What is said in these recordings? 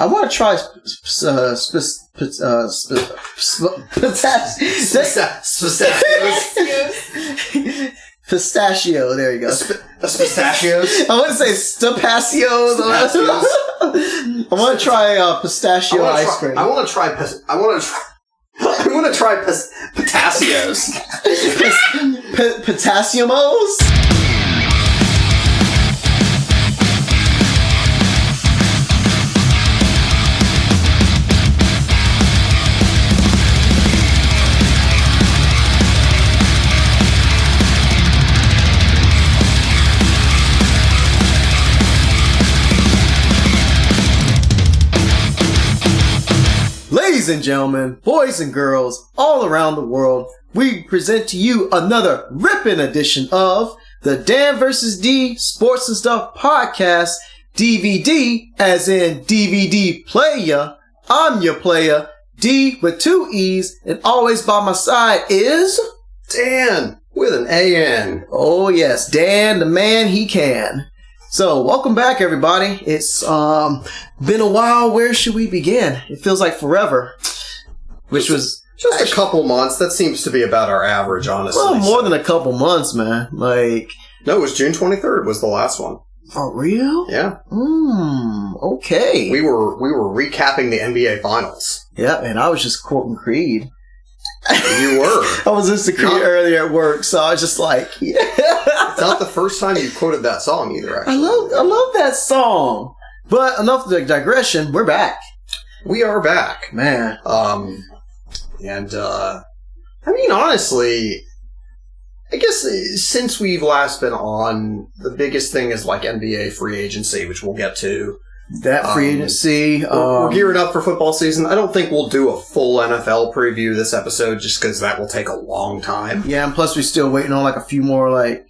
I want to try pistachio. There you go. Pistachios. I want to say stapacios. I want to try pistachio ice cream. I want to try potassios. Potassiumos. Ladies and gentlemen, boys and girls all around the world, we present to you another ripping edition of the Dan vs. D Sports and Stuff Podcast, DVD, as in DVD player. I'm your player, D with 2 E's, and always by my side is... Dan, with an A-N. Oh yes, Dan, the man he can. So, welcome back, everybody. It's been a while. Where should we begin? It feels like forever. Which was... Just a couple months. That seems to be about our average, honestly. Well, more than a couple months, man. Like... No, it was June 23rd was the last one. For real? Yeah. Okay. We were recapping the NBA Finals. Yeah, and I was just quoting Creed. You were. I was listening to Creed earlier at work, so I was just like, yeah. It's not the first time you quoted that song either, actually. I love that song. But enough of the digression, we're back. We are back. Man. I mean, honestly, I guess since we've last been on, the biggest thing is like NBA free agency, which we'll get to. That free agency. We're gearing up for football season. I don't think we'll do a full NFL preview this episode just because that will take a long time. Yeah, and plus we're still waiting on like a few more like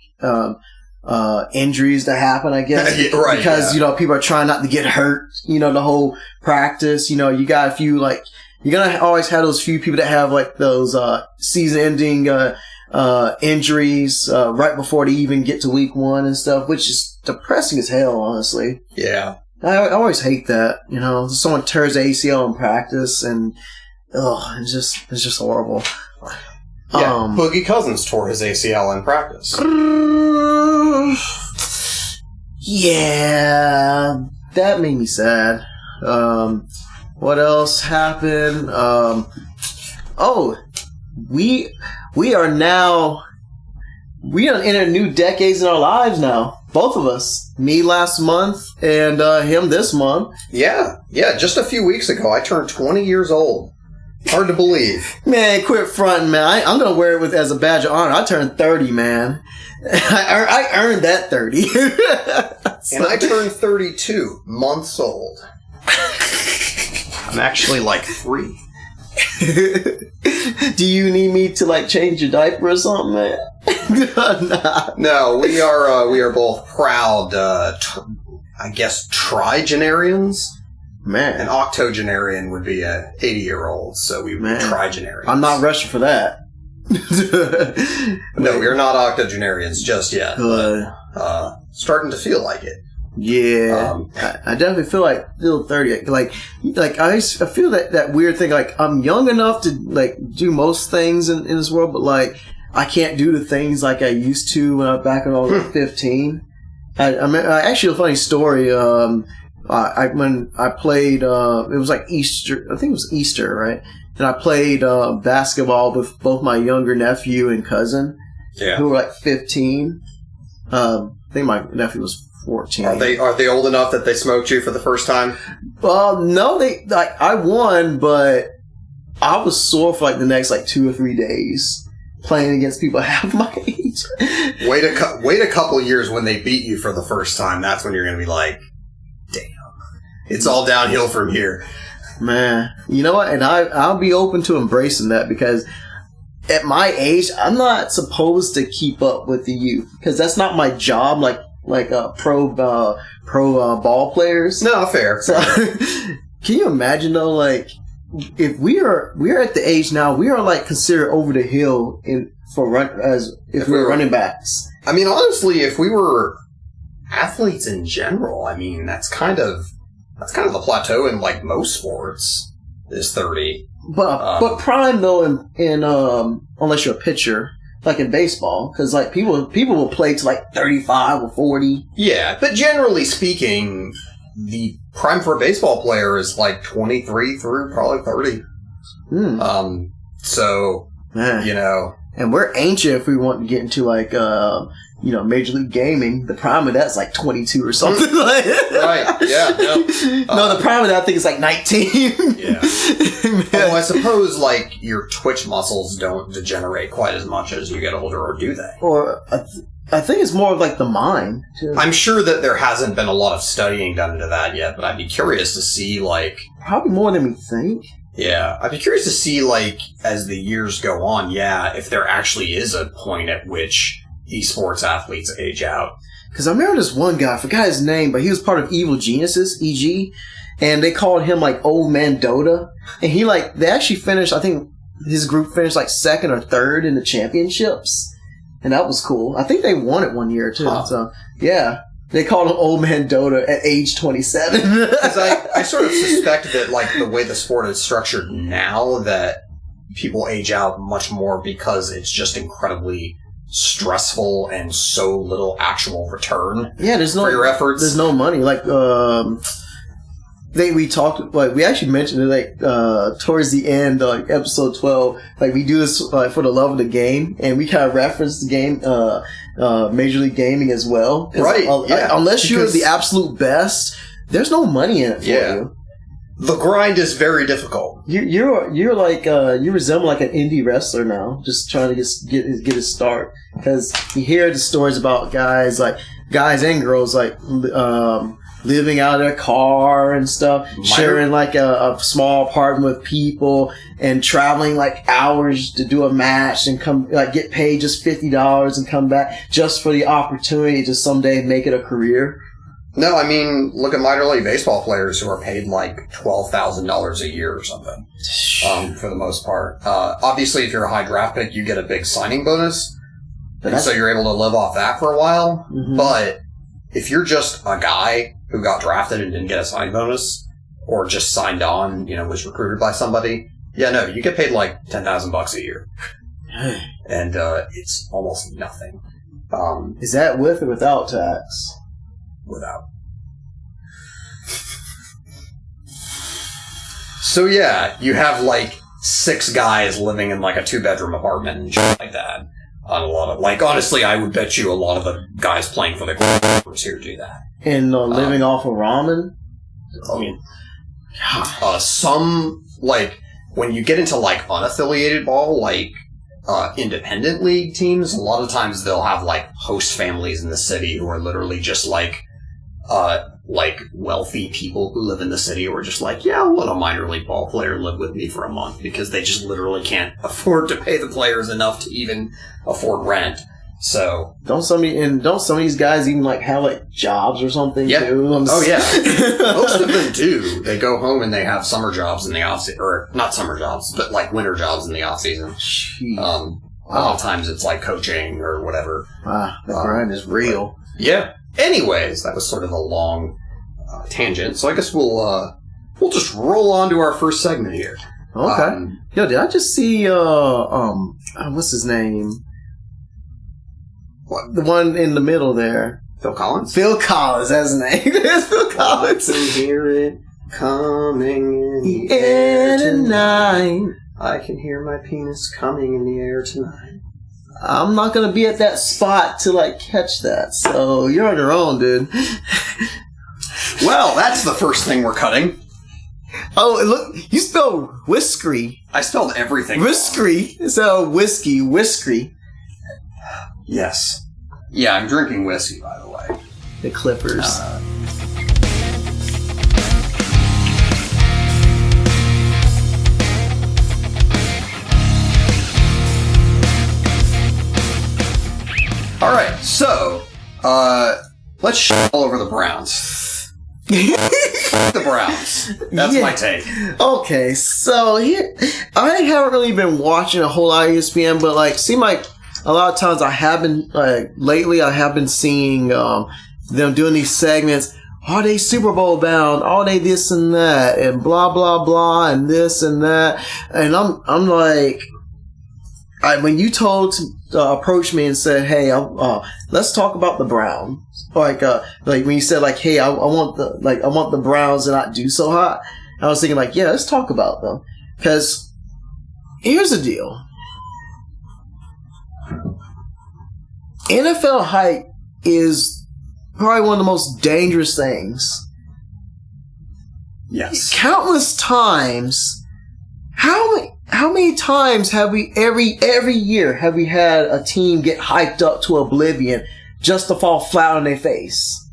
injuries to happen, I guess. Yeah, right, because, you know, people are trying not to get hurt, you know, the whole practice. You know, you got a few like, you're going to always have those few people that have like those season-ending injuries right before they even get to week one and stuff, which is depressing as hell, honestly. Yeah. I always hate that, you know. Someone tears the ACL in practice, and it's just horrible. Yeah, Boogie Cousins tore his ACL in practice. Yeah, that made me sad. What else happened? We are in new decades in our lives now. Both of us. Me last month and him this month. Yeah. Just a few weeks ago, I turned 20 years old. Hard to believe. Man, quit fronting, man. I'm going to wear it as a badge of honor. I turned 30, man. I earned that 30. And I turned 32 months old. I'm actually like 3. Do you need me to like change your diaper or something, man? Nah. No, we are both proud, I guess, trigenarians. Man, an octogenarian would be a 80-year-old, so we would be trigenarians. I'm not rushing for that. No, we're not octogenarians just yet. Good. But, starting to feel like it. Yeah, I definitely feel like still 30. Like I feel that weird thing. Like I'm young enough to like do most things in this world, but like I can't do the things like I used to when I was back when I was 15. Actually, a funny story. When I played, it was like Easter. I think it was Easter, right? And I played basketball with both my younger nephew and cousin, who were like 15. I think my nephew was 14. Are they old enough that they smoked you for the first time? Well, no, I won, but I was sore for like the next like 2 or 3 days playing against people half my age. Wait a couple years when they beat you for the first time. That's when you're going to be like, damn, it's all downhill from here. Man, you know what? And I'll be open to embracing that because at my age, I'm not supposed to keep up with the youth because that's not my job. Like pro ball players. No, fair. So, can you imagine though? Like, if we're at the age now, we are like considered over the hill if we were running backs. I mean, honestly, if we were athletes in general, I mean, that's kind of that's kind of the plateau in like most sports is 30. But prime though in unless you're a pitcher, like in baseball, because like people will play to like 35 or 40. Yeah, but generally speaking, the prime for a baseball player is like 23 through probably 30. So, Man. you know. And we're ancient if we want to get into like, Major League Gaming. The prime of that's like 22 or something. Right, yeah. No, the prime of that I think is like 19. Yeah. Well, I suppose like your twitch muscles don't degenerate quite as much as you get older, or do they? Or I think it's more of like the mind, too. I'm sure that there hasn't been a lot of studying done into that yet, but I'd be curious to see like... Probably more than we think. Yeah, I'd be curious to see, like, as the years go on, if there actually is a point at which these sports athletes age out. Because I remember this one guy, I forgot his name, but he was part of Evil Geniuses, EG, and they called him, like, Old Man Dota. And he, like, they actually finished, I think his group finished, like, second or third in the championships. And that was cool. I think they won it one year, too. Huh. So, yeah. They called him Old Man Dota at age 27. Because I sort of suspect that, like, the way the sport is structured now, that people age out much more because it's just incredibly stressful and so little actual return for your efforts. There's no money. Like, we talked, like, we actually mentioned it, like, towards the end, like, episode 12, like, we do this, like, for the love of the game, and we kind of reference the game, Major League Gaming as well. Right, unless you're the absolute best, there's no money in it for you. The grind is very difficult. You're like, you resemble like an indie wrestler now, just trying to get his start. Because you hear the stories about guys and girls, like, living out of their car and stuff, sharing like a small apartment with people, and traveling like hours to do a match and come like get paid just $50 and come back just for the opportunity to someday make it a career. No, I mean, look at minor league baseball players who are paid like $12,000 a year or something, for the most part. Obviously, if you're a high draft pick, you get a big signing bonus, and so you're able to live off that for a while. Mm-hmm. But if you're just a guy who got drafted and didn't get a signing bonus, or just signed on, was recruited by somebody, you get paid like $10,000 a year. And it's almost nothing. Is that with or without tax? Without. So you have like 6 guys living in like a 2-bedroom apartment and shit like that. On a lot of, like, honestly, I would bet you a lot of the guys playing for the Clippers here do that. And living off of ramen? I mean, some, like, when you get into, like, unaffiliated ball, like, independent league teams, a lot of times they'll have, like, host families in the city who are literally just, like, wealthy people who live in the city who are just like, I'll let a minor league ball player live with me for a month because they just literally can't afford to pay the players enough to even afford rent. So don't some of these guys even like have like jobs or something too? Most of them do. They go home and they have summer jobs in the off season, or not summer jobs, but like winter jobs in the off season. A lot of times it's like coaching or whatever. The grind is real. Yeah. Anyways, that was sort of a long tangent, so I guess we'll just roll on to our first segment here. Okay. Did I just see what's his name? What? The one in the middle there. Phil Collins? Phil Collins, that's his name. It's Phil Collins. I can hear it coming in the air tonight. I can hear my penis coming in the air tonight. I'm not going to be at that spot to, like, catch that. So, you're on your own, dude. Well, that's the first thing we're cutting. Oh, look, you spelled whiskery. I spelled everything whiskery. So, whiskery. Yes. Yeah, I'm drinking whiskey, by the way. The Clippers. All right, so let's shit all over the Browns. The Browns. That's my take. Okay, so here, I haven't really been watching a whole lot of ESPN, but like, seem like a lot of times I have been lately. I have been seeing them doing these segments are they Super Bowl bound? Are they this and that? And blah, blah, blah, and this and that. And I'm like, when you approached me and said, hey, let's talk about the Browns. Like when you said, like, hey, I want the Browns to not do so hot. I was thinking, like, yeah, let's talk about them. Because here's the deal. NFL hype is probably one of the most dangerous things. Yes. Countless times. How many times have we every year have we had a team get hyped up to oblivion just to fall flat on their face?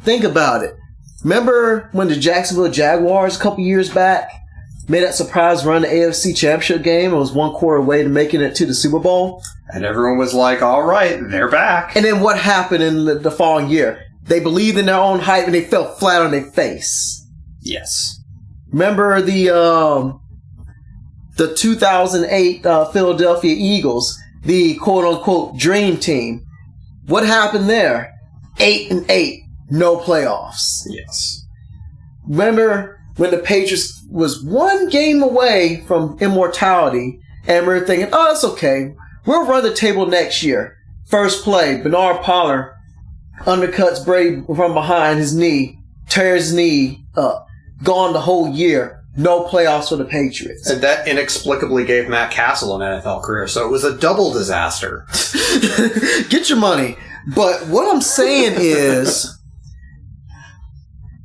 Think about it. Remember when the Jacksonville Jaguars a couple years back made that surprise run to AFC Championship game and was one quarter away to making it to the Super Bowl? And everyone was like, all right, they're back. And then what happened in the following year? They believed in their own hype and they fell flat on their face. Yes. Remember the 2008 Philadelphia Eagles, the quote-unquote dream team. What happened there? 8-8, no playoffs. Yes. Remember when the Patriots was one game away from immortality, and we were thinking, oh, it's okay. We'll run the table next year. First play, Bernard Pollard undercuts Brady from behind his knee, tears his knee up. Gone the whole year. No playoffs for the Patriots. And that inexplicably gave Matt Castle an NFL career, so it was a double disaster. Get your money. But what I'm saying is,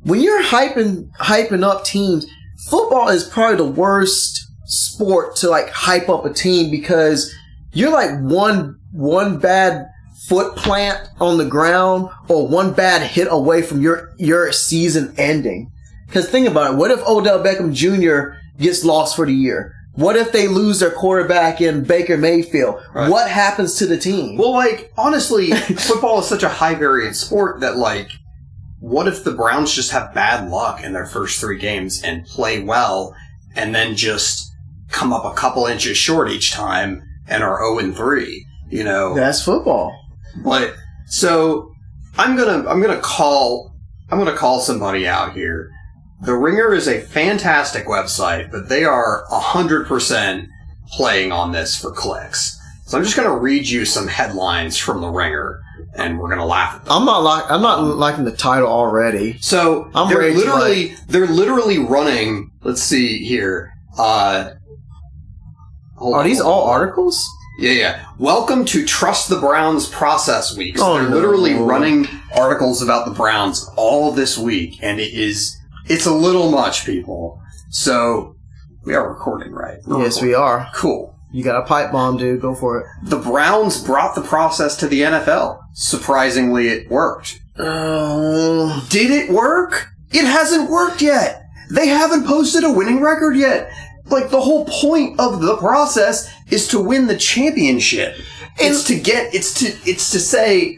when you're hyping up teams, football is probably the worst sport to like hype up a team because you're like one bad foot plant on the ground or one bad hit away from your season ending. Because think about it. What if Odell Beckham Jr. gets lost for the year? What if they lose their quarterback in Baker Mayfield? Right. What happens to the team? Well, like, honestly, football is such a high variance sport that, like, what if the Browns just have bad luck in their first 3 games and play well and then just come up a couple inches short each time and are 0-3, you know? That's football. But, so, I'm gonna call somebody out here. The Ringer is a fantastic website, but they are 100% playing on this for clicks. So I'm just going to read you some headlines from The Ringer, and we're going to laugh at them. I'm not liking the title already. So they're literally running. Let's see here. Are these all articles? Yeah. Welcome to Trust the Browns Process Week. So they're literally running articles about the Browns all this week, and it's a little much, people. So, we are recording, right? Yes, we are. Cool. You got a pipe bomb, dude. Go for it. The Browns brought the process to the NFL. Surprisingly, it worked. Did it work? It hasn't worked yet. They haven't posted a winning record yet. Like, the whole point of the process is to win the championship. It's to say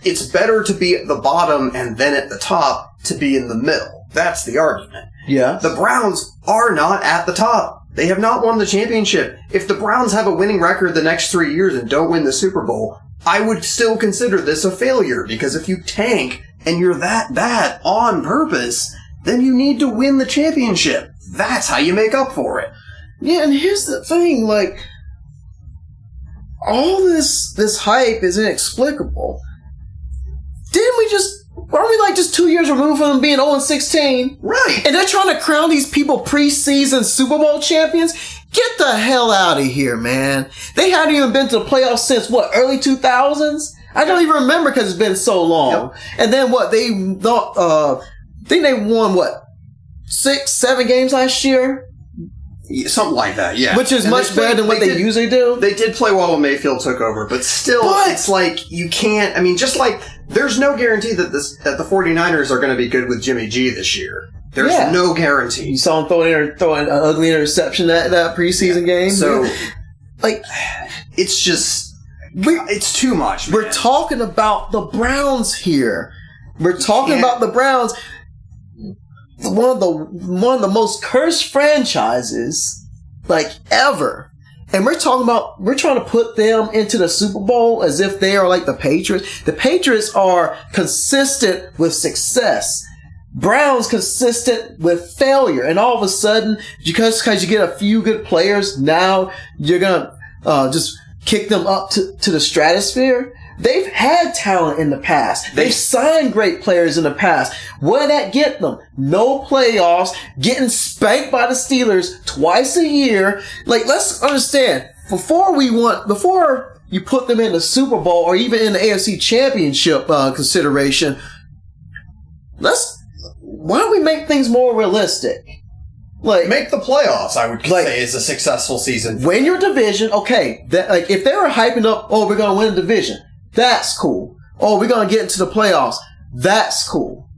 it's better to be at the bottom and then at the top to be in the middle. That's the argument. Yeah. The Browns are not at the top. They have not won the championship. If the Browns have a winning record the next 3 years and don't win the Super Bowl, I would still consider this a failure, because if you tank and you're that bad on purpose, then you need to win the championship. That's how you make up for it. Yeah, and here's the thing, like, all this hype is inexplicable. Aren't we like just 2 years removed from them being 0-16? Right. And they're trying to crown these people preseason Super Bowl champions? Get the hell out of here, man. They hadn't even been to the playoffs since, early 2000s? I don't even remember because it's been so long. Yep. And then they won, 6, 7 games last year? Something like that, yeah. Which is much better than what they usually do. They did play well when Mayfield took over, but still, it's like, you can't, just like, there's no guarantee that the 49ers are going to be good with Jimmy G this year. There's no guarantee. You saw him throw an ugly interception that preseason game. So, like, it's just, it's too much, man. We're talking about the Browns here. We're talking about the Browns. One of the most cursed franchises, like, ever. And we're trying to put them into the Super Bowl as if they are like the Patriots. The Patriots are consistent with success. Browns consistent with failure. And all of a sudden, because you get a few good players, now you're going to just kick them up to the stratosphere. They've had talent in the past. They've signed great players in the past. What did that get them? No playoffs, getting spanked by the Steelers twice a year. Like, let's understand, before you put them in the Super Bowl or even in the AFC Championship consideration, why don't we make things more realistic? Like, make the playoffs, I would say, is a successful season. Win your division, okay. If they were hyping up, oh, we're going to win the division, that's cool. Oh, we're going to get into the playoffs, that's cool.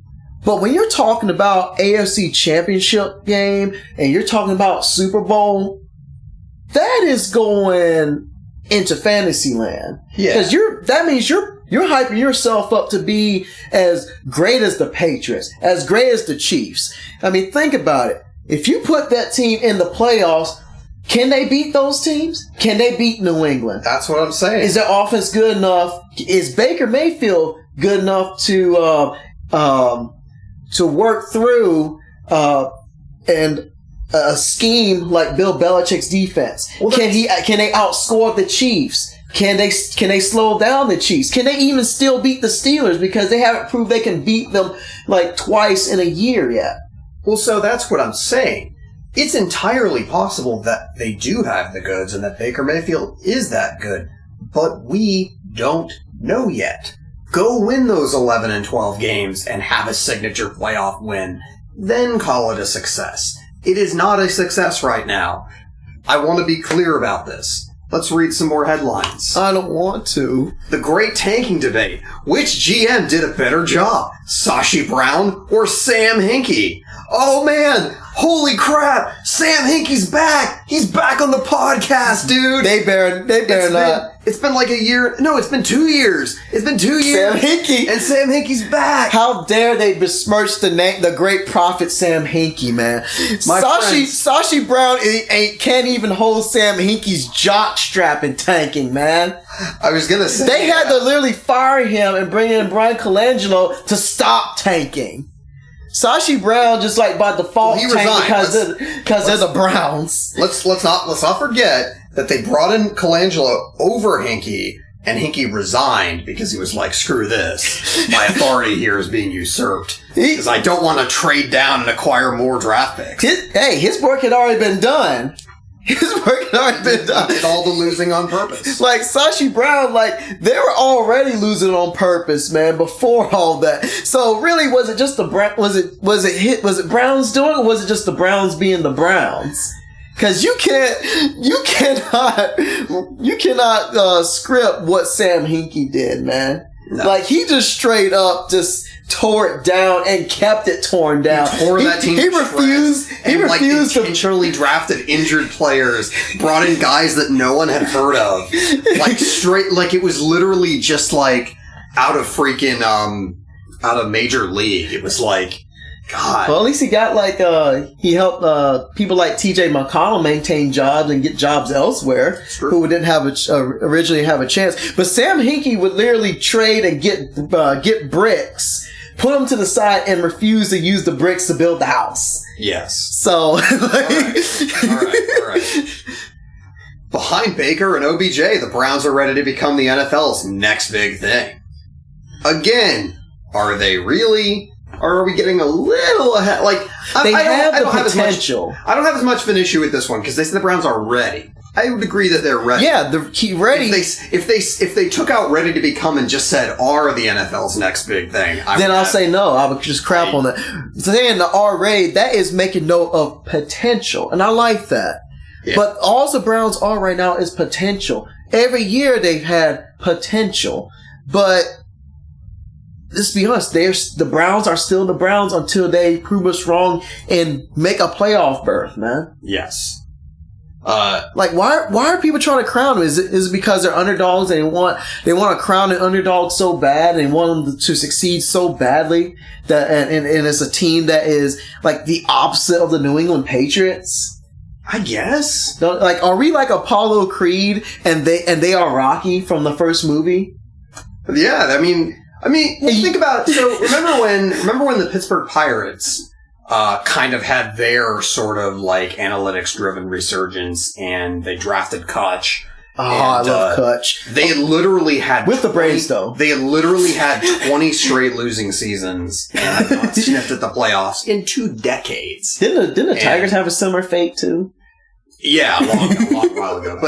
But when you're talking about AFC Championship game and you're talking about Super Bowl, that is going into fantasy land. Yeah. Because that means you're hyping yourself up to be as great as the Patriots, as great as the Chiefs. I mean, think about it. If you put that team in the playoffs, can they beat those teams? Can they beat New England? That's what I'm saying. Is their offense good enough? Is Baker Mayfield good enough to work through and a scheme like Bill Belichick's defense? Well, can they outscore the Chiefs? Can they slow down the Chiefs? Can they even still beat the Steelers because they haven't proved they can beat them like twice in a year yet? Well, so that's what I'm saying. It's entirely possible that they do have the goods and that Baker Mayfield is that good, but we don't know yet. Go win those 11 and 12 games and have a signature playoff win, then call it a success. It is not a success right now. I want to be clear about this. Let's read some more headlines. I don't want to. The great tanking debate. Which GM did a better job? Sashi Brown or Sam Hinkie? Oh man, holy crap! Sam Hinkie's back! He's back on the podcast, dude! They better not. It's been like a year. No, it's been 2 years. It's been 2 years. Sam Hinkie. And Sam Hinkie's back. How dare they besmirch the great prophet Sam Hinkie, man. Sashi Brown can't even hold Sam Hinkie's jock strap in tanking, man. I was going to say. They had to literally fire him and bring in Brian Colangelo to stop tanking. Sashi Brown just like by default he tanked because they're the Browns. Let's not forget that they brought in Colangelo over Hinkie, and Hinkie resigned because he was like, screw this. My authority here is being usurped. Because I don't want to trade down and acquire more draft picks. His work had already been done. His work had already been done. Did all the losing on purpose. Like, Sashi Brown, they were already losing on purpose, man, before all that. So, really, was it just was it Browns doing it, or was it just the Browns being the Browns? Because you cannot script what Sam Hinkie did, man. No. Like, he just straight up just tore it down and kept it torn down. He tore that team. He refused intentionally drafted injured players, brought in guys that no one had heard of. It was literally just like out of Major League. It was like, God. Well, at least he got he helped people like TJ McConnell maintain jobs and get jobs elsewhere who didn't have originally have a chance. But Sam Hinkie would literally trade and get bricks, put them to the side, and refuse to use the bricks to build the house. Yes. So, all right. Behind Baker and OBJ, the Browns are ready to become the NFL's next big thing. Again, are they really? Or are we getting a little ahead? They have the potential. I don't have as much of an issue with this one because they said the Browns are ready. I would agree that they're ready. Yeah, they're ready. If they took out ready to become and just said are the NFL's next big thing, then I'll say no. I would just crap on that. Saying the R rated, that is making note of potential, and I like that. Yeah. But all the Browns are right now is potential. Every year they've had potential, but let's be honest, the Browns are still the Browns until they prove us wrong and make a playoff berth, man. Yes. Why are people trying to crown them? Is it because they're underdogs and they want to crown an underdog so bad and want them to succeed so badly that and it's a team that is like the opposite of the New England Patriots? I guess. Like, are we like Apollo Creed and they are Rocky from the first movie? Yeah, I mean, think about it. So remember when the Pittsburgh Pirates kind of had their sort of like analytics-driven resurgence, and they drafted Kutch. I love Kutch. They had literally had with the Braves, though. They had literally had 20 straight losing seasons and had not sniffed at the playoffs in 2 decades. Didn't the Tigers have a similar fate too? Yeah, a long while ago.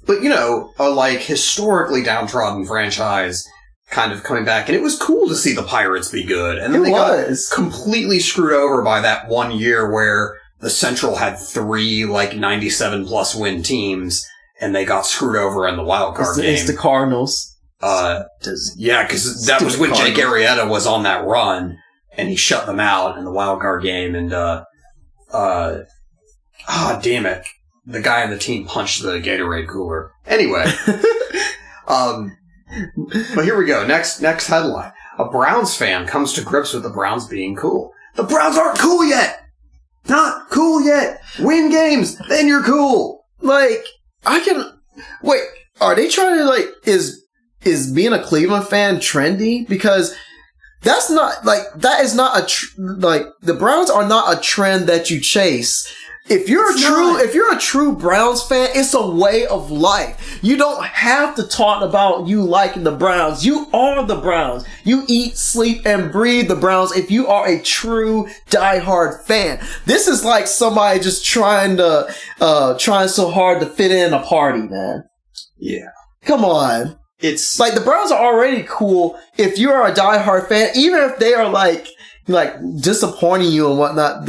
But you know, a like historically downtrodden franchise kind of coming back, and it was cool to see the Pirates be good. And then they got completely screwed over by that one year where the Central had 3 like 97 plus win teams, and they got screwed over in the wild card game. It's the Cardinals. Yeah, because that was when Jake Arrieta was on that run, and he shut them out in the wild card game. And damn it, the guy on the team punched the Gatorade cooler. Anyway, but here we go. Next headline: a Browns fan comes to grips with the Browns being cool. The Browns aren't cool yet. Not cool yet. Win games, then you're cool. Like, wait, are they trying to, like, is being a Cleveland fan trendy? Because that's not, like, that is not the Browns are not a trend that you chase. If you're a true Browns fan, it's a way of life. You don't have to talk about you liking the Browns. You are the Browns. You eat, sleep, and breathe the Browns if you are a true diehard fan. This is like somebody just trying so hard to fit in a party, man. Yeah. Come on. It's like the Browns are already cool if you are a diehard fan, even if they are like disappointing you and whatnot.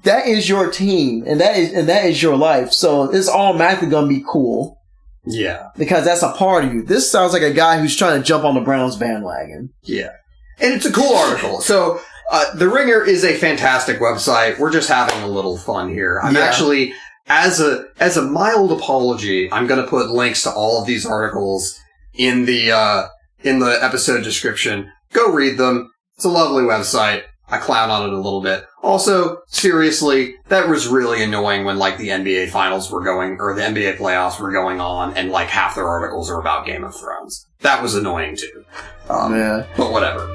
That is your team, and that is your life. So it's automatically gonna be cool. Yeah, because that's a part of you. This sounds like a guy who's trying to jump on the Browns bandwagon. Yeah, and it's a cool article. So The Ringer is a fantastic website. We're just having a little fun here. I'm actually, as a mild apology, I'm going to put links to all of these articles in the episode description. Go read them. It's a lovely website. I clown on it a little bit. Also, seriously, that was really annoying when, like, the NBA finals were going, or the NBA playoffs were going on, and, like, half their articles are about Game of Thrones. That was annoying, too. But whatever.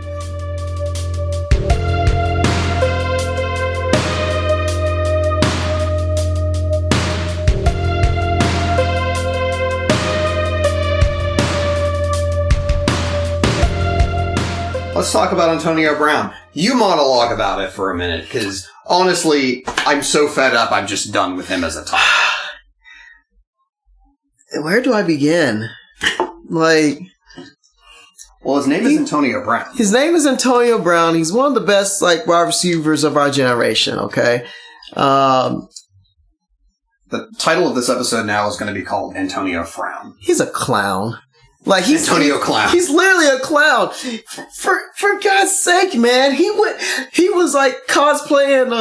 Let's talk about Antonio Brown. You monologue about it for a minute, because honestly, I'm so fed up, I'm just done with him as a top. Where do I begin? Like, well, his name is Antonio Brown. His name is Antonio Brown. He's one of the best, like, wide receivers of our generation, okay? The title of this episode now is going to be called Antonio Frown. He's a clown. Like Antonio Clown. He's literally a clown. For God's sake, man. He was like cosplaying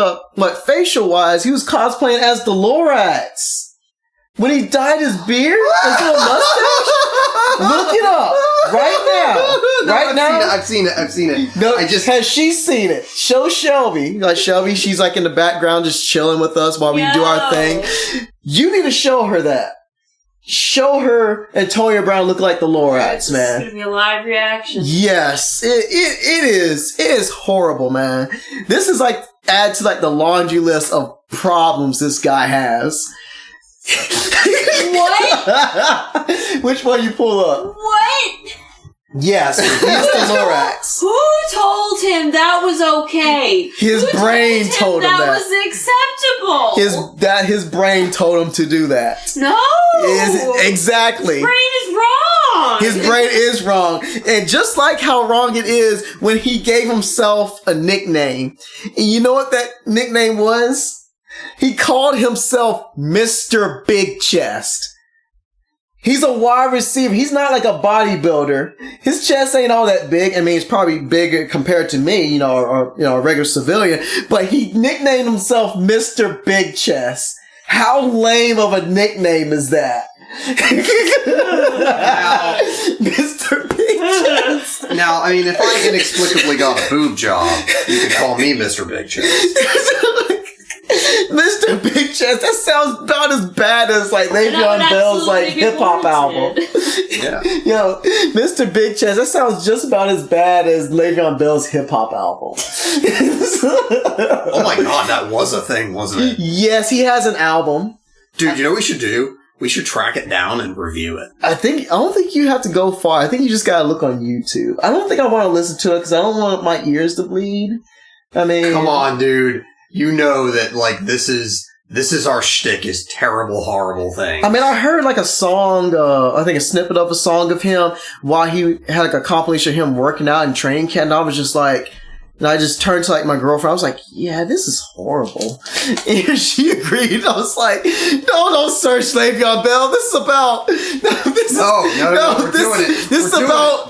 facial wise, he was cosplaying as the Lorax. When he dyed his beard, his little mustache. Look it up right now. I've seen it. No, has she seen it? Show Shelby. Like Shelby, she's like in the background just chilling with us while we do our thing. You need to show her that. Show her Antonio Brown look like the Lorax, man. It's gonna be a live reaction. Yes, it is. It is horrible, man. This is like add to like the laundry list of problems this guy has. What? Which one you pull up? What? Yes, he's the Lorax. Who told him that was okay? His brain told him that was acceptable. His brain told him to do that. No, exactly. His brain is wrong. His brain is wrong, and just like how wrong it is when he gave himself a nickname. And you know what that nickname was? He called himself Mr. Big Chest. He's a wide receiver. He's not like a bodybuilder. His chest ain't all that big. I mean, it's probably bigger compared to me, or a regular civilian. But he nicknamed himself Mr. Big Chest. How lame of a nickname is that? Mr. Big Chest. Now, I mean, if I inexplicably got a boob job, you could call me Mr. Big Chest. sounds about as bad as like Le'Veon Bell's like hip hop album. Yeah. Yo, Mr. Big Chest, that sounds just about as bad as Le'Veon Bell's hip hop album. Oh my god, that was a thing, wasn't it? Yes, he has an album. Dude, you know what we should do? We should track it down and review it. I don't think you have to go far. I think you just gotta look on YouTube. I don't think I want to listen to it because I don't want my ears to bleed. I mean, come on, dude. You know that like this is our shtick is terrible, horrible thing. I mean, I heard like a song, I think a snippet of a song of him while he had like a compilation of him working out in training camp. And I was just like, and I just turned to like my girlfriend. I was like, yeah, this is horrible. And she agreed. I was like, no, don't search Le'Veon Bell. This is about,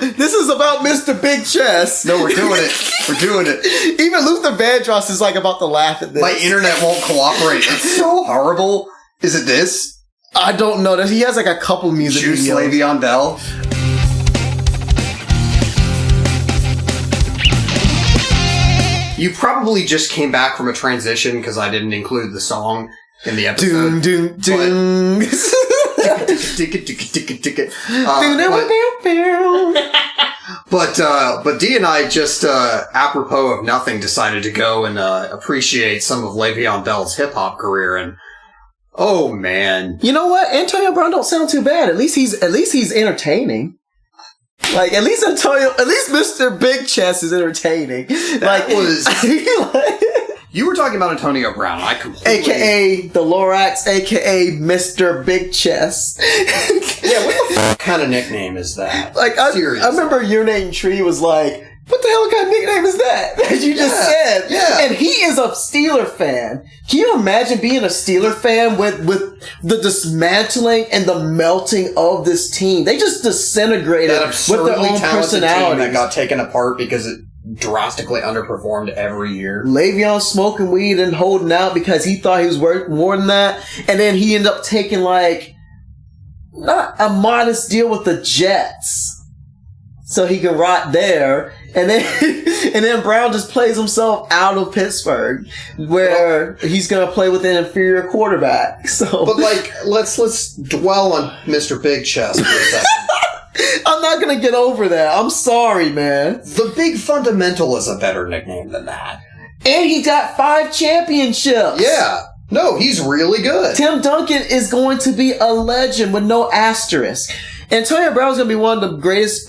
this is about Mr. Big Chest. No, we're doing it. We're doing it. Even Luther Vandross is like about to laugh at this. My internet won't cooperate. It's so horrible. Is it this? I don't know. He has like a couple music Juice videos. Le'Veon Bell. You probably just came back from a transition because I didn't include the song in the episode. Doom, doom, doom. But Dee and I just, apropos of nothing, decided to go and appreciate some of Le'Veon Bell's hip-hop career, and oh man. You know what? Antonio Brown don't sound too bad. At least he's entertaining. Like, at least Mr. Big Chest is entertaining. You were talking about Antonio Brown. I completely... AKA the Lorax, AKA Mr. Big Chest. Yeah, what the kind of nickname is that? Like, I remember Your Name Tree was like, what the hell kind of nickname is that? That you just said. Yeah. And he is a Steeler fan. Can you imagine being a Steeler fan with the dismantling and the melting of this team? They just disintegrated with their own personalities. That got taken apart because it drastically underperformed every year. Le'Veon smoking weed and holding out because he thought he was worth more than that. And then he ended up taking like, not a modest deal with the Jets. So he can rot there. And then Brown just plays himself out of Pittsburgh, where he's going to play with an inferior quarterback. So, but like, let's dwell on Mr. Big Chest for a second. I'm not going to get over that. I'm sorry, man. The Big Fundamental is a better nickname than that. And he got 5 championships. Yeah. No, he's really good. Tim Duncan is going to be a legend with no asterisk. Antonio Brown's going to be one of the greatest.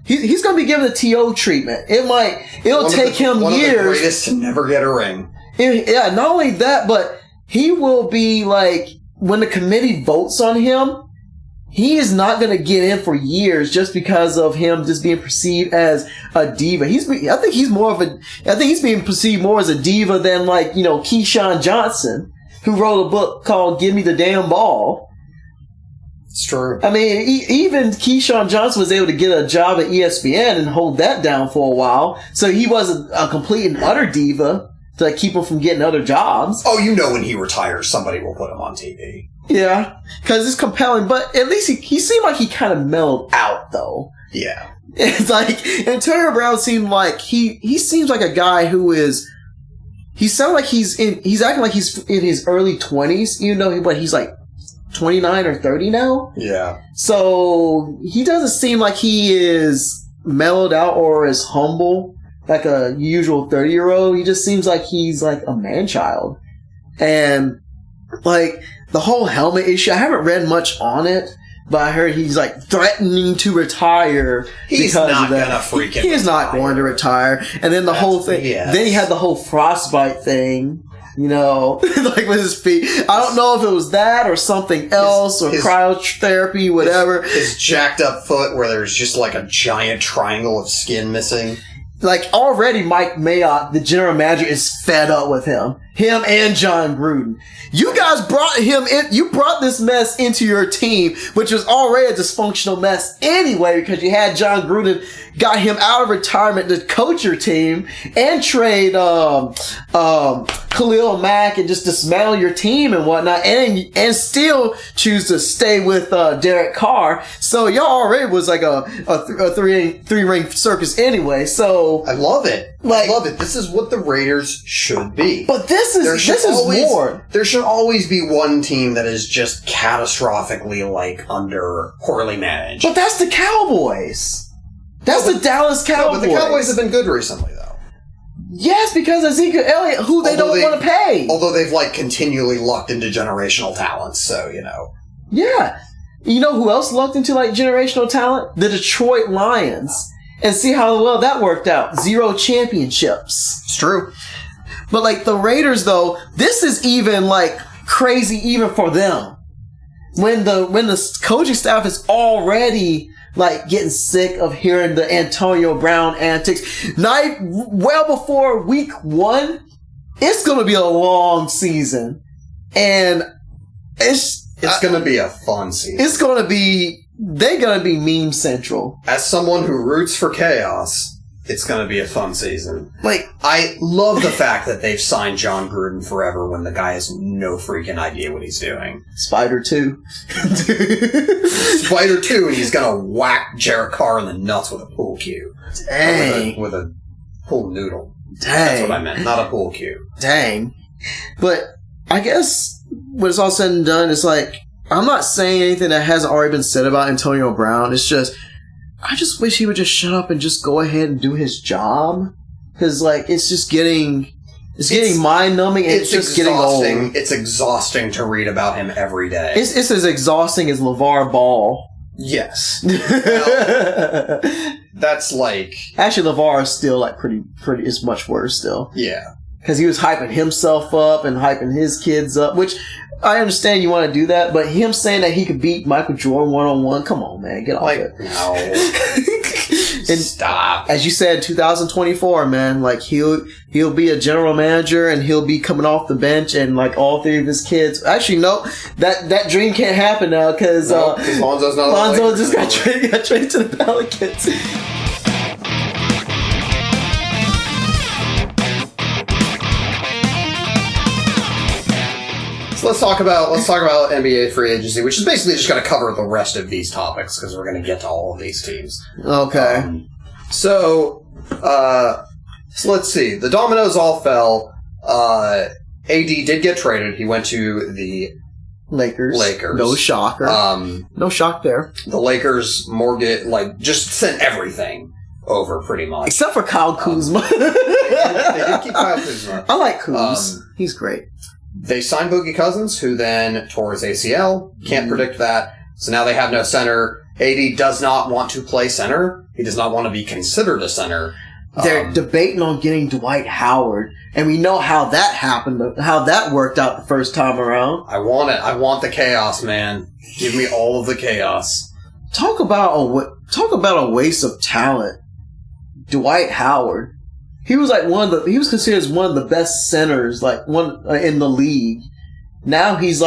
He's going to be given the TO treatment. It'll take him years. One of the greatest to never get a ring. Yeah, not only that, but he will be like, when the committee votes on him, he is not going to get in for years just because of him just being perceived as a diva. I think he's being perceived more as a diva than like, Keyshawn Johnson, who wrote a book called Give Me the Damn Ball. It's true. I mean, even Keyshawn Johnson was able to get a job at ESPN and hold that down for a while. So he wasn't a complete and utter diva to like, keep him from getting other jobs. Oh, when he retires, somebody will put him on TV. Yeah, because it's compelling. But at least he seemed like he kind of mellowed out, though. Yeah. It's like, Antonio Brown seemed like he seems like a guy who is. He sounds like he's acting like he's in his early 20s, even though he's like 29 or 30 now. Yeah. So he doesn't seem like he is mellowed out or is humble like a usual 30-year-old. He just seems like he's like a man-child. And like the whole helmet issue, I haven't read much on it, but I heard he's like threatening to retire because of that. He's not going to retire. And then the whole thing, then he had the whole frostbite thing. Like with his feet. I don't know if it was that or something else or cryotherapy, whatever. His jacked up foot where there's just like a giant triangle of skin missing. Like already Mike Mayock, the general manager, is fed up with him. Him and John Gruden. You guys brought him in. You brought this mess into your team, which was already a dysfunctional mess anyway, because you had John Gruden, got him out of retirement to coach your team and trade Khalil Mack and just dismantle your team and whatnot, and still choose to stay with Derek Carr. So y'all already was like a three ring circus anyway. So So I love it. Like, I love it. This is what the Raiders should be. But this is more. There should always be one team that is just catastrophically poorly managed. But that's the Cowboys. That's the Dallas Cowboys. But the Cowboys have been good recently, though. Yes, because Ezekiel Elliott, who they don't want to pay. Although they've continually lucked into generational talents, so Yeah. You know who else lucked into generational talent? The Detroit Lions. And see how well that worked out. 0 championships. It's true. But the Raiders though, this is even crazy even for them. When the coaching staff is already getting sick of hearing the Antonio Brown antics. Well before week 1, it's going to be a long season. And it's going to be a fun season. It's going to be, they're going to be meme central. As someone who roots for chaos, it's going to be a fun season. I love the fact that they've signed John Gruden forever when the guy has no freaking idea what he's doing. Spider 2. Spider 2, and he's going to whack Jarrett Carr in the nuts with a pool cue. Dang. With a pool noodle. Dang. That's what I meant, not a pool cue. Dang. But I guess when it's all said and done, it's I'm not saying anything that hasn't already been said about Antonio Brown. It's just, I just wish he would just shut up and just go ahead and do his job. Because, it's just getting mind-numbing and it's just getting old. It's exhausting to read about him every day. It's as exhausting as LeVar Ball. Yes. Well, that's Actually, LeVar is still, pretty, is much worse still. Yeah. Because he was hyping himself up and hyping his kids up, which I understand you want to do that, but him saying that he could beat Michael Jordan one-on-one, come on, man, get off it. No. And stop. As you said, 2024, man, he'll be a general manager and he'll be coming off the bench and all 3 of his kids. Actually, no, that dream can't happen now because Lonzo's not. Lonzo just got traded to the Pelicans. Let's talk about NBA free agency, which is basically just going to cover the rest of these topics because we're going to get to all of these teams. Okay. So let's see. The dominoes all fell. AD did get traded. He went to the Lakers. No shocker. No shock there. The Lakers just sent everything over pretty much. Except for Kyle Kuzma. They did keep Kyle Kuzma. I like Kuz. He's great. They signed Boogie Cousins, who then tore his ACL. Can't predict that. So now they have no center. AD does not want to play center. He does not want to be considered a center. They're debating on getting Dwight Howard. And we know how that happened, how that worked out the first time around. I want it. I want the chaos, man. Give me all of the chaos. Talk about a waste of talent. Dwight Howard. He was he was considered as one of the best centers, in the league. Now he's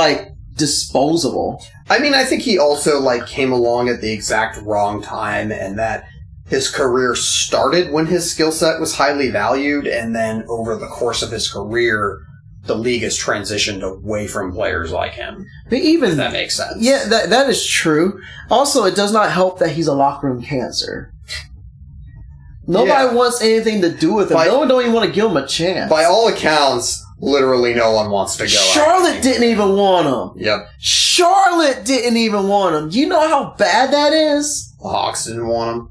disposable. I mean, I think he also came along at the exact wrong time, and that his career started when his skill set was highly valued, and then over the course of his career, the league has transitioned away from players like him. But even if that makes sense. Yeah, that is true. Also, it does not help that he's a locker room cancer. Nobody wants anything to do with him. No one don't even want to give him a chance. By all accounts, literally no one wants to go. Charlotte didn't even want him. Yep. Charlotte didn't even want him. Do you know how bad that is? The Hawks didn't want him.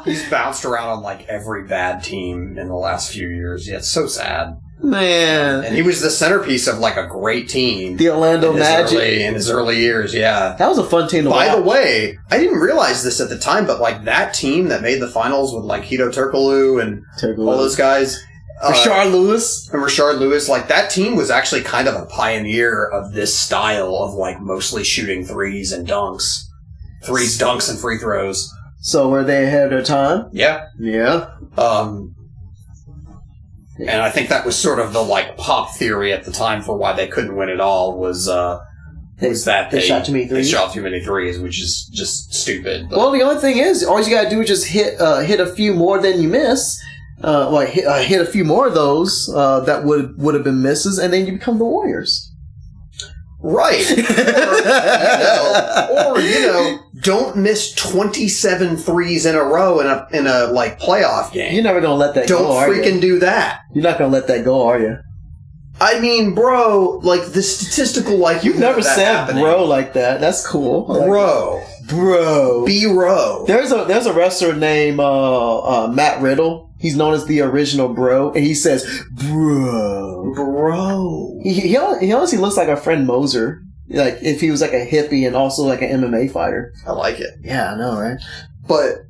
He's bounced around on every bad team in the last few years. Yeah, it's so sad. Man. And he was the centerpiece of a great team. The Orlando Magic. In his early years, yeah. That was a fun team to watch. By the way, I didn't realize this at the time, but that team that made the finals with Hito Turkoglu and all those guys. Rashard Lewis. And Rashard Lewis, that team was actually kind of a pioneer of this style of mostly shooting threes and dunks. Threes, dunks, and free throws. So were they ahead of their time? Yeah. Yeah. And I think that was sort of the pop theory at the time for why they couldn't win it all was that they shot too many threes. They shot too many threes, which is just stupid. But. Well, the only thing is, all you gotta do is just hit a few more than you miss. Hit a few more of those that would have been misses, and then you become the Warriors. Right. Or, don't miss 27 threes in a row in a like playoff game. You're never going to let that go, are you? Don't freaking do that. You're not going to let that go, are you? I mean, bro, like the statistical likelihood. You've never said bro like that. That's cool. Bro. B-Row. There's a wrestler named Matt Riddle. He's known as the original bro, and he says bro. He honestly looks like our friend Moser. Like if he was like a hippie and also like an MMA fighter. I like it. Yeah, I know, right? But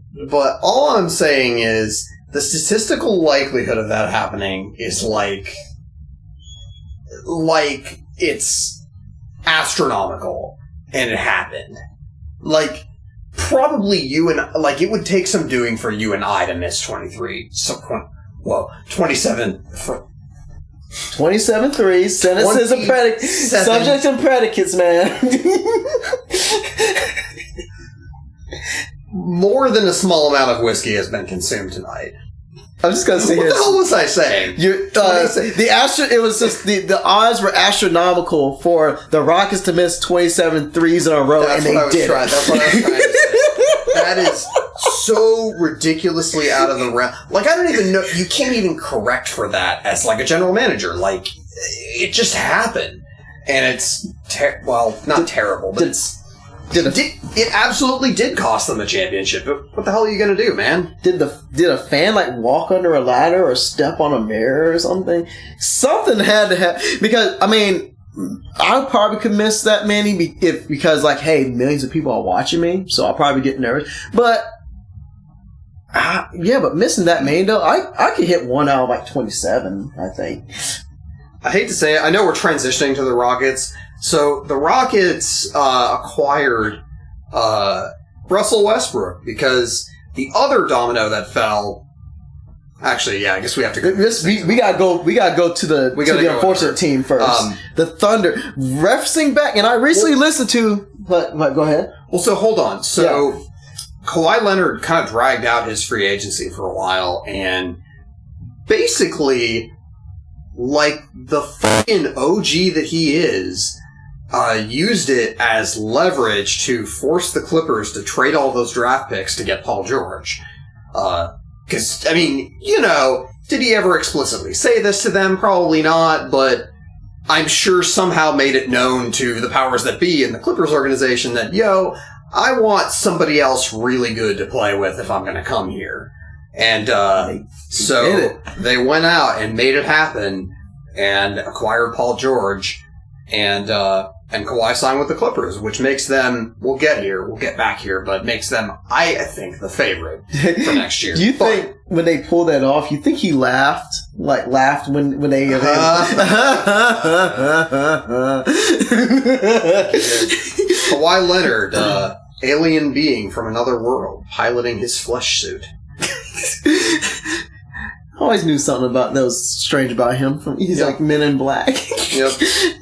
all I'm saying is the statistical likelihood of that happening is like it's astronomical, and it happened. Like, probably it would take some doing for you and I to miss 27. 27 threes, sentences and predicates, subjects and predicates, man. More than a small amount of whiskey has been consumed tonight. I'm just gonna say what the hell was I saying? It was just the odds were astronomical for the Rockets to miss 27 threes in a row, and they did. That's what I was trying to say. That is so ridiculously out of the realm. Like, I don't even know. You can't even correct for that as like a general manager. Like, it just happened, and it's not terrible, but it absolutely did cost them a championship. But what the hell are you going to do, man? Did a fan like walk under a ladder or step on a mirror or something? Something had to happen, because I mean, I probably could miss that many because like, hey, millions of people are watching me, so I'll probably get nervous. But but missing that many though, I could hit one out of like 27. I think. I hate to say it. I know we're transitioning to the Rockets. So the Rockets acquired Russell Westbrook because the other domino that fell. Actually, yeah, I guess we have to go. We gotta go to the unfortunate team first. The Thunder, referencing back, and I recently listened to. But go ahead. Well, so hold on. So Kawhi Leonard kind of dragged out his free agency for a while, and basically, like the fucking OG that he is, used it as leverage to force the Clippers to trade all those draft picks to get Paul George. Because, I mean, did he ever explicitly say this to them? Probably not, but I'm sure somehow made it known to the powers that be in the Clippers organization that, I want somebody else really good to play with if I'm going to come here. And so they went out and made it happen and acquired Paul George, and Kawhi signed with the Clippers, which makes them, we'll get back here, but makes them, I think, the favorite for next year. Do you think when they pulled that off, you think he laughed? Like, laughed when they... Kawhi Leonard, alien being from another world, piloting his flesh suit. I always knew something about that was strange about him. He's like Men in Black. Yep.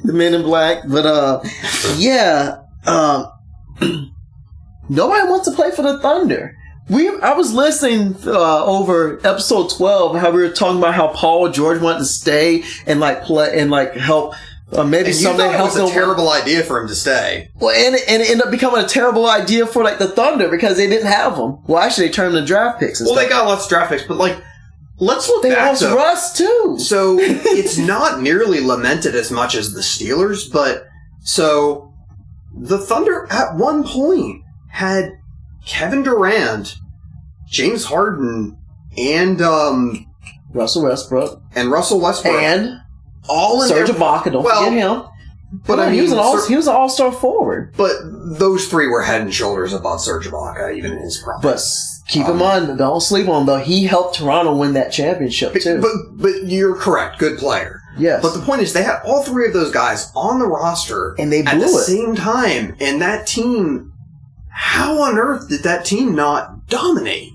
The Men in Black. But, nobody wants to play for the Thunder. I was listening over episode 12, how we were talking about how Paul George wanted to stay and like play and like help. Maybe and someday it was a terrible idea for him to stay. Well, and it ended up becoming a terrible idea for like the Thunder because they didn't have them. Well, actually, they turned them to draft picks. And stuff. They got lots of draft picks, but like, let's look back. They lost Russ too. So it's not nearly lamented as much as the Steelers, but so the Thunder at one point had Kevin Durant, James Harden, and Russell Westbrook, and all in Serge Ibaka. Don't forget him. But I mean, he was an all-star forward. But those three were head and shoulders above Serge Ibaka, even in his prime. But keep in mind, don't sleep on him, though. He helped Toronto win that championship, too. But you're correct. Good player. Yes. But the point is, they had all three of those guys on the roster and they blew at the same time. And that team, how on earth did that team not dominate?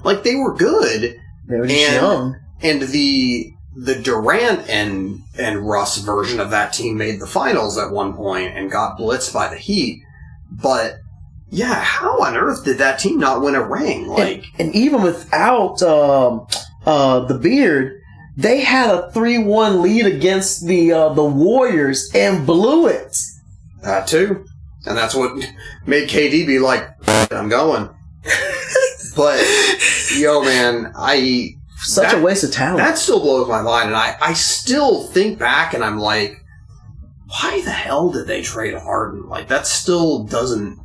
Like, they were good. They were just young. And the Durant and Russ version of that team made the finals at one point and got blitzed by the Heat. But yeah, how on earth did that team not win a ring? Like, and even without the Beard, they had a 3-1 lead against the Warriors and blew it. That too. And that's what made KD be like, I'm going. But, yo, man, such a waste of talent. That still blows my mind. And I still think back and I'm like, why the hell did they trade Harden? Like, that still doesn't...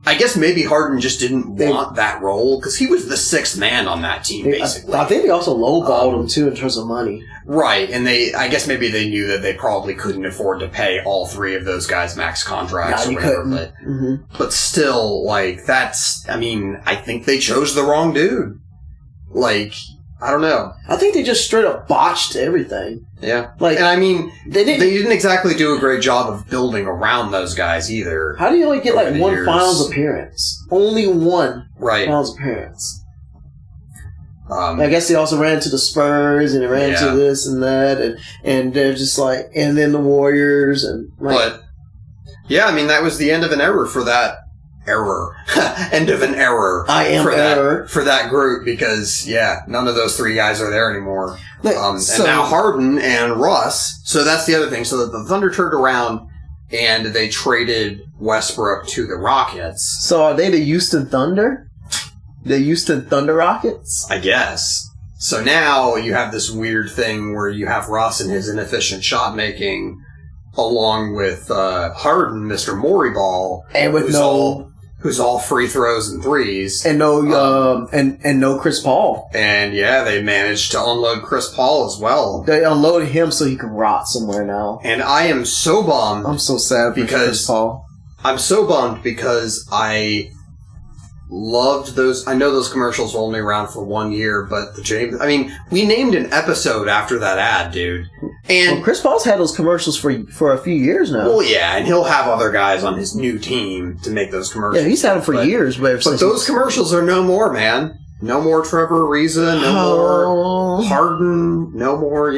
I guess maybe Harden just didn't want that role because he was the sixth man on that team, basically. I think they also lowballed him, too, in terms of money. Right, and I guess maybe they knew that they probably couldn't afford to pay all three of those guys max contracts or whatever. But still, like, I think they chose the wrong dude. Like, I don't know. I think they just straight up botched everything. Yeah. Like, and I mean, they didn't exactly do a great job of building around those guys either. How do you only get like one finals appearance? Only one finals appearance. I guess they also ran into the Spurs and they ran into this and that and they're just like, and then the Warriors and like. But yeah, I mean that was the end of an era for that. End of an error. I am for that group because none of those three guys are there anymore. And now Harden and Russ. So that's the other thing. So the Thunder turned around and they traded Westbrook to the Rockets. So are they the Houston Thunder? The Houston Thunder Rockets? I guess. So now you have this weird thing where you have Russ and his inefficient shot making, along with Harden, Mr. Morey-ball, and with who's all free throws and threes, and no Chris Paul. And they managed to unload Chris Paul as well. They unloaded him so he can rot somewhere now. And I am so bummed. I'm so sad for Chris Paul. I'm so bummed because I loved those. I know those commercials were only around for 1 year, but we named an episode after that ad, dude. And Chris Paul's had those commercials for a few years now. Well, yeah, and he'll have other guys on his new team to make those commercials. Yeah, he's had them for years. But those commercials are no more, man. No more Trevor Ariza, no more Harden, no more,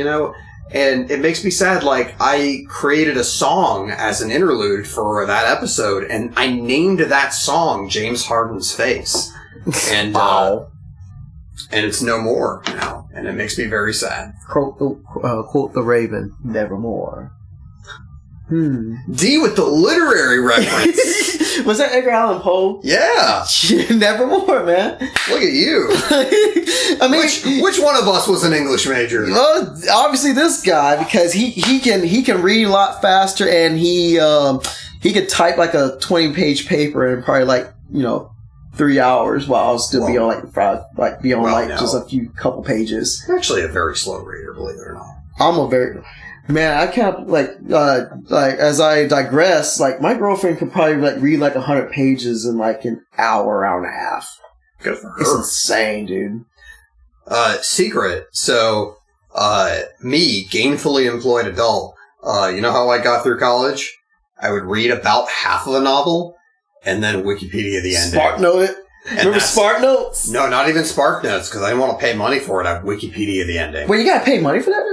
And it makes me sad, like, I created a song as an interlude for that episode, and I named that song James Harden's Face. And, and it's no more now, and it makes me very sad. Quote the Raven, nevermore. D with the literary reference. Was that Edgar Allan Poe? Yeah. Nevermore, man. Look at you. I mean, which one of us was an English major? Well, obviously this guy, because he can read a lot faster, and he could type like a 20-page paper in probably 3 hours while I'll still be on just a couple pages. I'm actually a very slow reader, believe it or not. I'm a very... Man, I can't, as I digress, my girlfriend could probably, read, 100 pages in, an hour and a half. Good for her. It's insane, dude. Secret. So, me, gainfully employed adult, you know how I got through college? I would read about half of a novel, and then Wikipedia the ending. Spark Note it? Remember Spark Notes? No, not even Spark Notes, because I didn't want to pay money for it. I would Wikipedia the ending. Wait, you gotta pay money for that?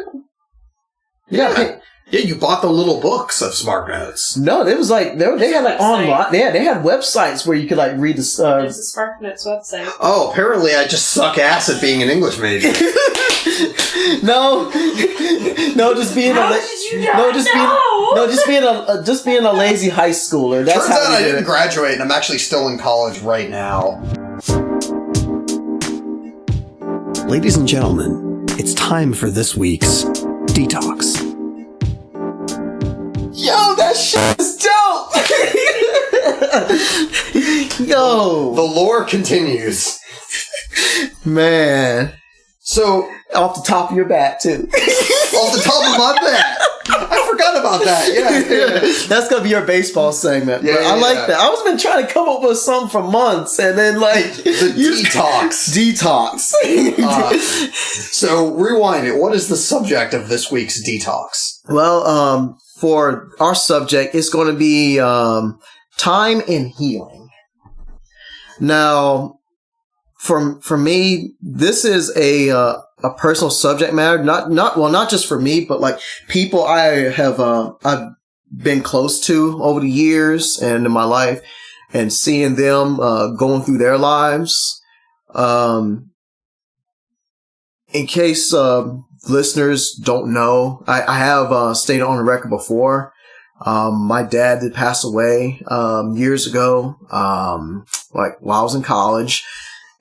Yeah, you bought the little books of Smart Notes. No, it was they had online. They had websites where you could read the. There's a Smart Notes website. Oh, apparently I just suck ass at being an English major. No, just being just being a lazy high schooler. That's Turns out I didn't graduate, and I'm actually still in college right now. Ladies and gentlemen, it's time for this week's Detox. Yo, that shit is dope! Yo! The lore continues. Man. So, off the top of your bat, too. Off the top of my bat. I forgot about that, yeah. That's gonna be your baseball segment. Yeah, I like that. I was been trying to come up with something for months, and then the detox. So rewind it. What is the subject of this week's detox? Well, for our subject, it's going to be time and healing. Now, for me, this is a personal subject matter. Not just for me, but people I have I've been close to over the years and in my life, and seeing them going through their lives. In case listeners don't know, I have stated on the record before, My dad did pass away, years ago, like while I was in college.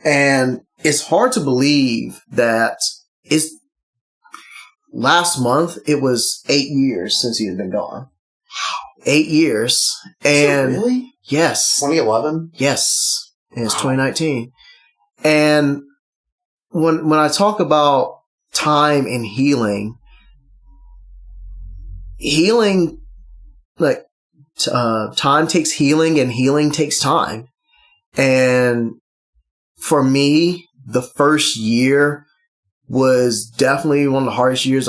And it's hard to believe that last month, it was 8 years since he had been gone. 8 years. And really? Yes. 2011? Yes. And it's 2019. And when I talk about time and healing, like, time takes healing and healing takes time. And for me, the first year was definitely one of the hardest years.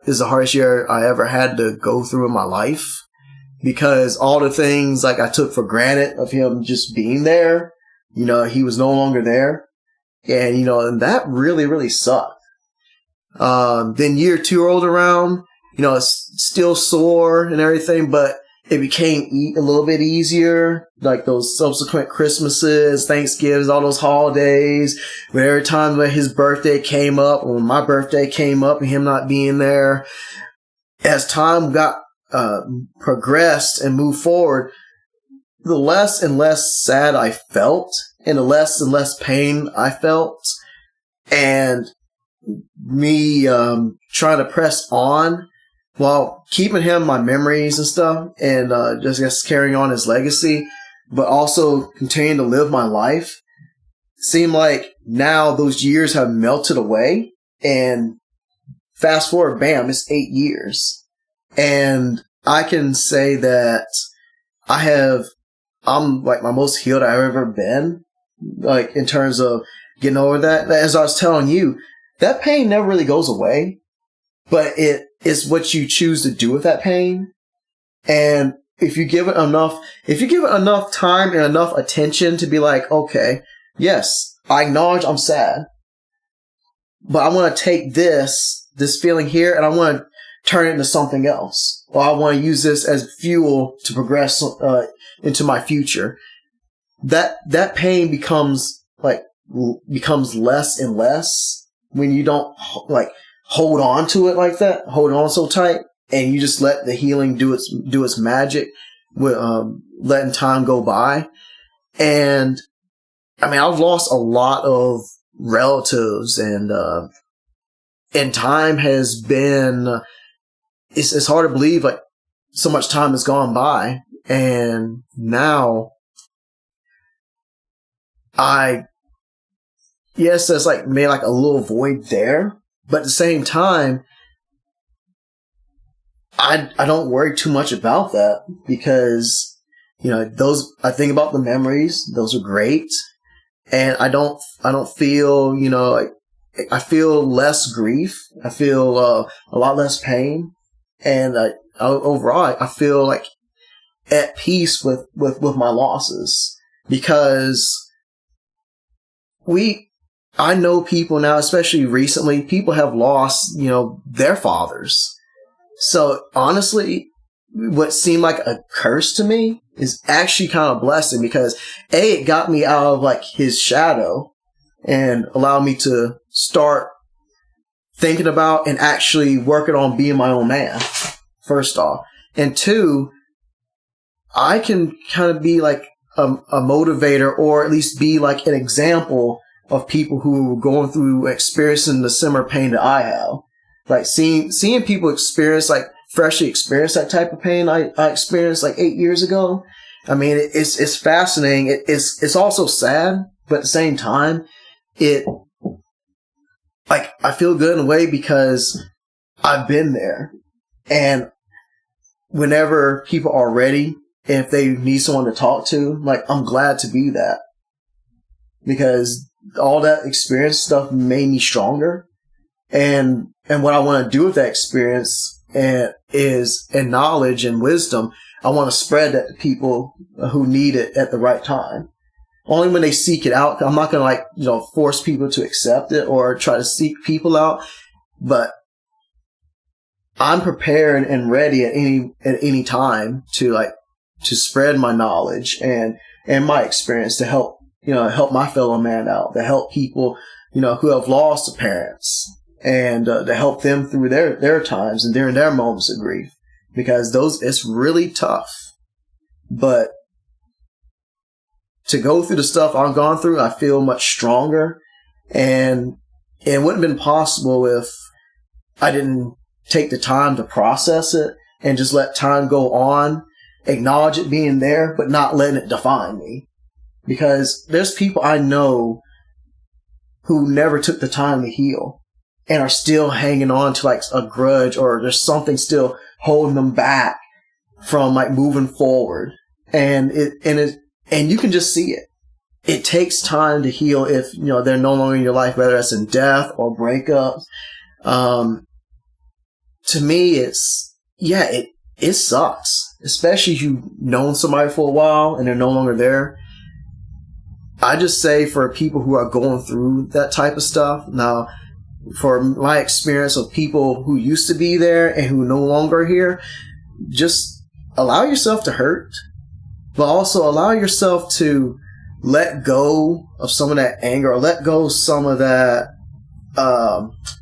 Is the hardest year I ever had to go through in my life, because all the things like I took for granted of him just being there, he was no longer there, and and that really, really sucked. Then year 2 rolled around. It's still sore and everything, but it became a little bit easier. Like those subsequent Christmases, Thanksgivings, all those holidays, where every time when his birthday came up, or when my birthday came up and him not being there, as time got progressed and moved forward, the less and less sad I felt, and the less and less pain I felt. And me trying to press on while keeping him my memories and stuff, and just carrying on his legacy, but also continuing to live my life, seemed like now those years have melted away, and fast forward, bam, it's 8 years. And I can say that I'm like my most healed I've ever been, like in terms of getting over that. As I was telling you, that pain never really goes away, but it is what you choose to do with that pain. And if you give it enough time and enough attention to be like, okay, yes, I acknowledge I'm sad, but I want to take this feeling here and I want to turn it into something else. Or I want to use this as fuel to progress into my future. That pain becomes less and less when you don't hold on to it like that, hold on so tight, and you just let the healing do its magic with letting time go by. And I've lost a lot of relatives, and time has been. It's hard to believe like so much time has gone by, and now there's maybe a little void there, but at the same time, I don't worry too much about that, because I think about the memories; those are great, and I don't feel I feel less grief, I feel a lot less pain. And overall, I feel at peace with my losses, because I know people now, especially recently, people have lost, their fathers. So honestly, what seemed like a curse to me is actually kind of a blessing, because it got me out of his shadow and allowed me to start thinking about and actually working on being my own man, first off. And two, I can kind of be a motivator, or at least be an example of people who are going through experiencing the similar pain that I have. Seeing people freshly experience that type of pain I experienced 8 years ago. It's fascinating. It's also sad, but at the same time, I feel good in a way, because I've been there. And whenever people are ready, and if they need someone to talk to, I'm glad to be that. Because all that experience stuff made me stronger. And what I want to do with that experience is knowledge and wisdom. I want to spread that to people who need it at the right time. Only when they seek it out. I'm not going to force people to accept it or try to seek people out, but I'm prepared and ready at any time to spread my knowledge and my experience to help my fellow man out, to help people who have lost parents, and to help them through their times and during their moments of grief. because it's really tough. But to go through the stuff I've gone through, I feel much stronger, and it wouldn't have been possible if I didn't take the time to process it and just let time go on, acknowledge it being there, but not letting it define me. Because there's people I know who never took the time to heal and are still hanging on to like a grudge, or there's something still holding them back from like moving forward. And you can just see it. It takes time to heal if, they're no longer in your life, whether it's in death or breakups. To me, it sucks, especially if you've known somebody for a while and they're no longer there. I just say for people who are going through that type of stuff, now, for my experience of people who used to be there and who no longer are here, just allow yourself to hurt, but also allow yourself to let go of some of that anger, or let go of some of that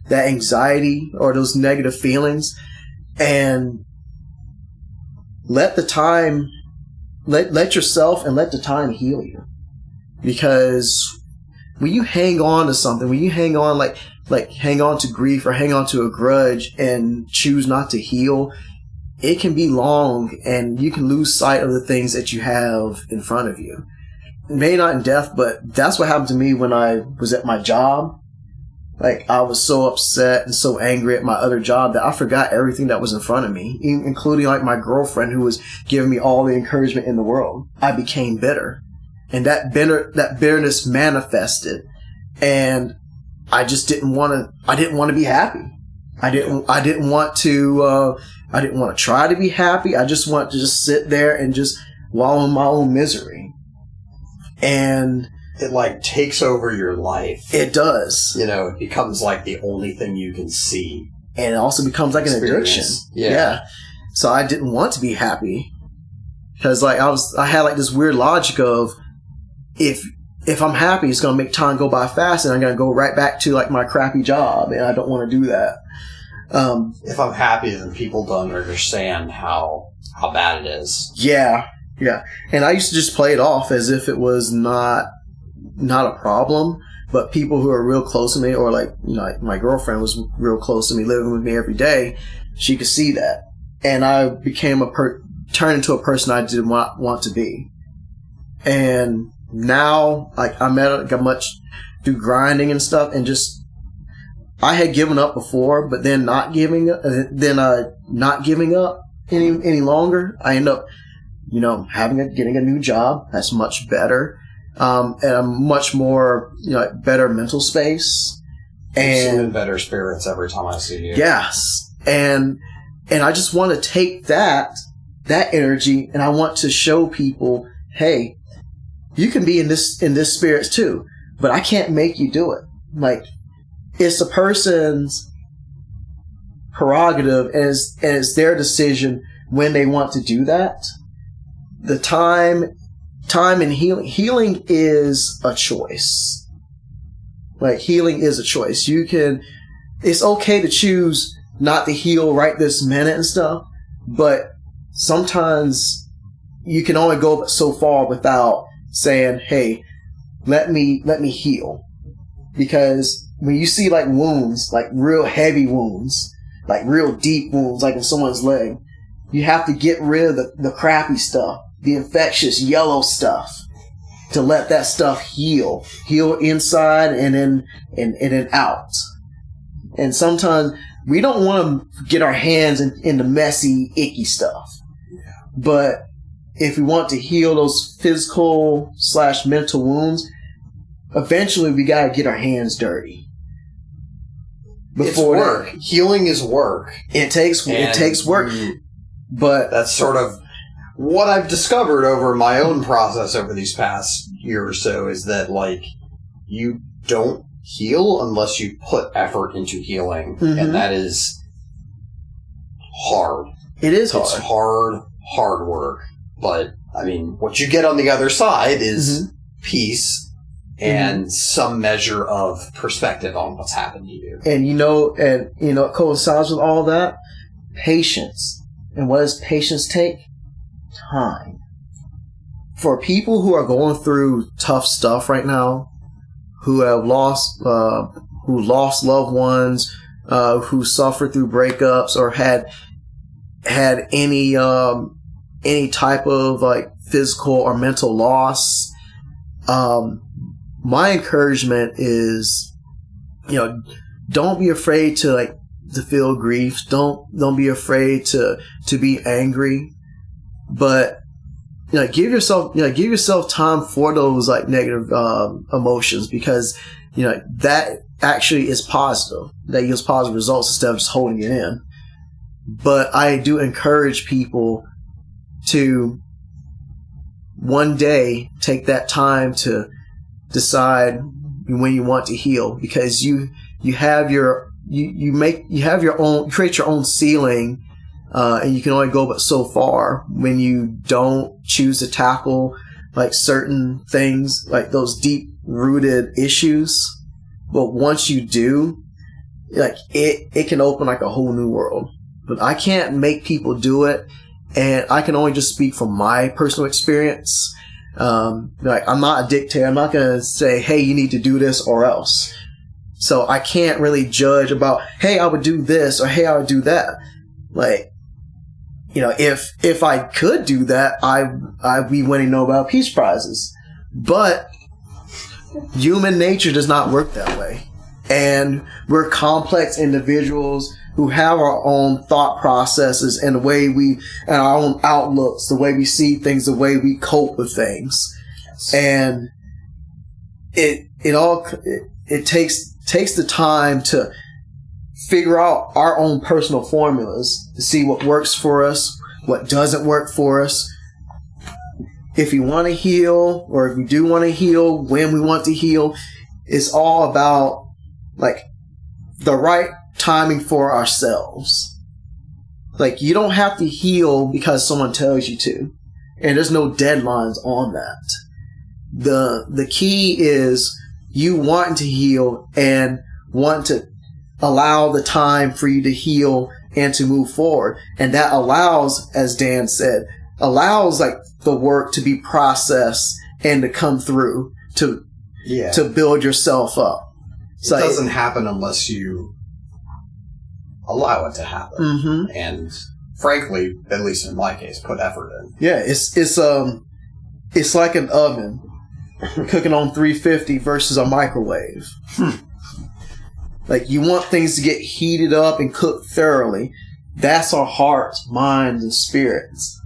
anxiety or those negative feelings, and let yourself and let the time heal you. Because when you hang on to something, when you hang on like hang on to grief or hang on to a grudge and choose not to heal, it can be long, and you can lose sight of the things that you have in front of you. Maybe not in death, but that's what happened to me when I was at my job. Like, I was so upset and so angry at my other job that I forgot everything that was in front of me, including like my girlfriend who was giving me all the encouragement in the world. I became bitter. And that bitterness manifested, and I just didn't want to be happy. I didn't want to try to be happy. I just wanted to just sit there and just wallow in my own misery. And it like takes over your life. It does. It becomes like the only thing you can see. And it also becomes like an addiction. Yeah. So I didn't want to be happy, because like I had like this weird logic of, if I'm happy, it's going to make time go by fast, and I'm going to go right back to like my crappy job, and I don't want to do that. If I'm happy, then people don't understand how bad it is. Yeah. And I used to just play it off as if it was not a problem, but people who are real close to me, or like, like my girlfriend was real close to me, living with me every day, she could see that. And I became turned into a person I didn't want to be. And now, like, I'm at like much through grinding and stuff, and just, I had given up before, but then not giving up any longer. I end up, getting a new job that's much better, and a much more, better mental space, and in better spirits every time I see you. Yes, and I just want to take that energy, and I want to show people, hey, you can be in this spirits too, but I can't make you do it. Like, it's a person's prerogative, and it's their decision when they want to do that. The time and healing is a choice. Like, healing is a choice. It's okay to choose not to heal right this minute and stuff, but sometimes you can only go so far without saying, hey, let me heal. Because when you see like wounds, like real heavy wounds, like real deep wounds, like in someone's leg, you have to get rid of the crappy stuff, the infectious yellow stuff, to let that stuff heal inside and then out. And sometimes we don't want to get our hands in the messy, icky stuff. But if we want to heal those physical / mental wounds, eventually we got to get our hands dirty. It's work. Healing is work. It takes work. But that's sort of what I've discovered over my own process over these past year or so, is that, like, you don't heal unless you put effort into healing. Mm-hmm. And that is hard. It is hard. It's hard work. But, I mean, what you get on the other side is peace and some measure of perspective on what's happened to you. And, it coincides with all that. Patience. And what does patience take? Time. For people who are going through tough stuff right now, who have lost loved ones, who suffered through breakups or had any type of like physical or mental loss, my encouragement is, don't be afraid to feel grief. Don't be afraid to be angry, but give yourself time for those negative emotions, because that actually is positive. That yields positive results instead of just holding it in. But I do encourage people to one day take that time to decide when you want to heal, because you create your own ceiling, and you can only go but so far when you don't choose to tackle certain things, like those deep rooted issues. But once you do, it can open a whole new world. But I can't make people do it, and I can only just speak from my personal experience. I'm not a dictator. I'm not going to say, hey, you need to do this or else. So I can't really judge about, hey, I would do this or hey, I would do that. If I could do that, I'd be winning Nobel Peace Prizes. But human nature does not work that way. And we're complex individuals who have our own thought processes and and our own outlooks, the way we see things, the way we cope with things. Yes. And it takes the time to figure out our own personal formulas to see what works for us, what doesn't work for us. If you want to heal, or if we do want to heal, when we want to heal, it's all about the right timing for ourselves. You don't have to heal because someone tells you to, and there's no deadlines on that. The key is you wanting to heal and want to allow the time for you to heal and to move forward. And that allows, as Dan said, the work to be processed and to come through to build yourself up. So it doesn't happen unless you allow it to happen. Mm-hmm. And frankly, at least in my case, put effort in. Yeah, it's like an oven cooking on 350 versus a microwave. You want things to get heated up and cooked thoroughly. That's our hearts, minds, and spirits.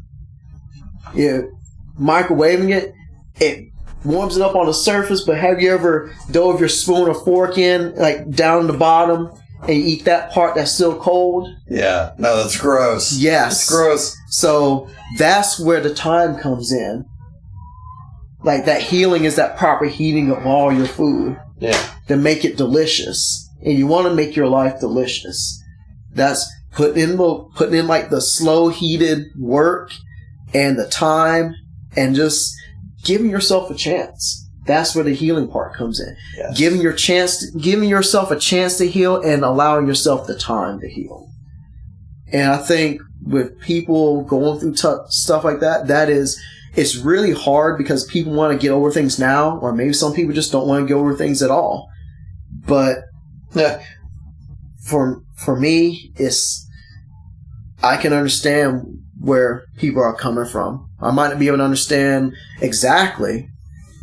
Microwaving it warms it up on the surface, but have you ever dove your spoon or fork in, down the bottom, and you eat that part that's still cold? Yeah. No, that's gross. Yes. It's gross. So that's where the time comes in. That healing is that proper heating of all your food. Yeah. To make it delicious. And you want to make your life delicious. That's putting in the slow heated work and the time and just giving yourself a chance. That's where the healing part comes in. Yes. Giving yourself a chance to heal and allowing yourself the time to heal. And I think with people going through stuff like that, it's really hard because people want to get over things now, or maybe some people just don't want to get over things at all. But for me, I can understand where people are coming from. I might not be able to understand exactly,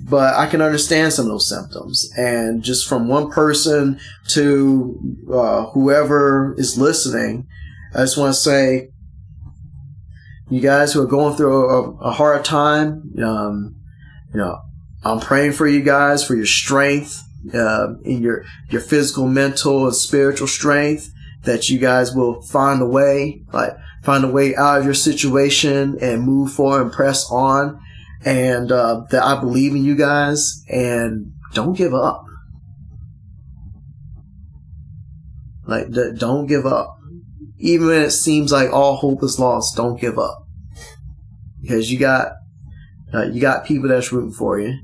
but I can understand some of those symptoms. And just from one person to whoever is listening, I just want to say, you guys who are going through a hard time, I'm praying for you guys, for your strength, in your physical, mental, and spiritual strength, that you guys will find a way out of your situation and move forward and press on. And that I believe in you guys, and don't give up. Don't give up. Even when it seems like all hope is lost, don't give up. Because you got people that's rooting for you.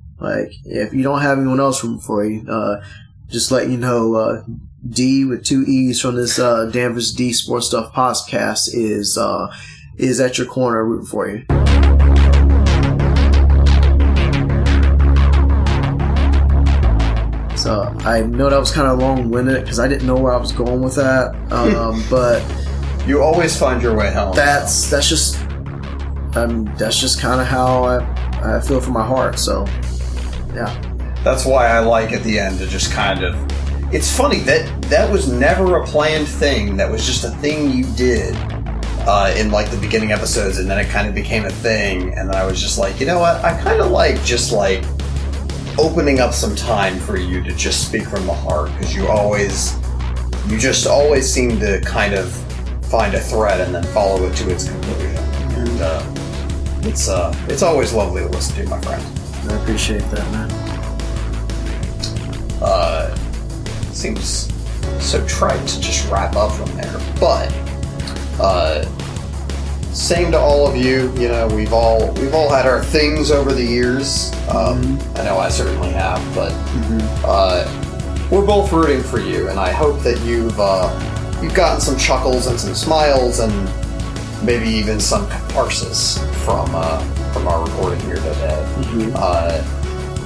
If you don't have anyone else rooting for you, just let you know, D with 2 E's from this Danvers D Sports Stuff podcast is is at your corner rooting for you. So I know that was kind of long-winded because I didn't know where I was going with that, but you always find your way home. That's just kind of how I feel from my heart. So yeah, that's why I like at the end to just kind of. It's funny that was never a planned thing. That was just a thing you did in like the beginning episodes, and then it kind of became a thing. And then I was just like, you know what? I kind of like just like opening up some time for you to just speak from the heart, because you just always seem to kind of find a thread and then follow it to its conclusion. And it's always lovely to listen to, my friend. I appreciate that, man. Seems so trite to just wrap up from there, but same to all of you. You know, we've all had our things over the years. I know I certainly have, but we're both rooting for you, and I hope that you've gotten some chuckles and some smiles and maybe even some catharsis from our recording here today.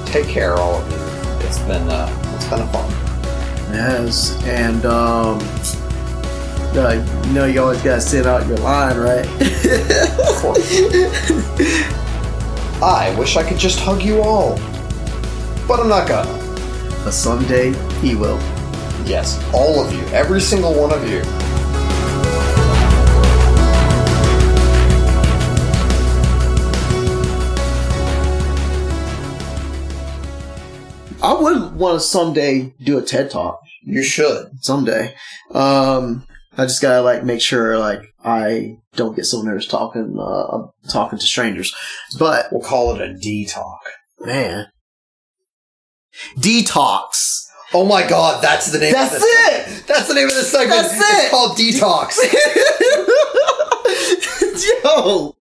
Take care, all of you. It's been a fun. Yes, and you know you always gotta sit out your line, right? Of course. I wish I could just hug you all, but I'm not gonna. But someday he will. Yes, all of you, every single one of you. I would want to someday do a TED Talk. You should. Someday. I just gotta like make sure like I don't get so nervous talking to strangers. But we'll call it a D-Talk. Man. Detox. Oh my god, that's the name of this. That's it! That's the name of the segment. That's it! It's called Detox. Yo!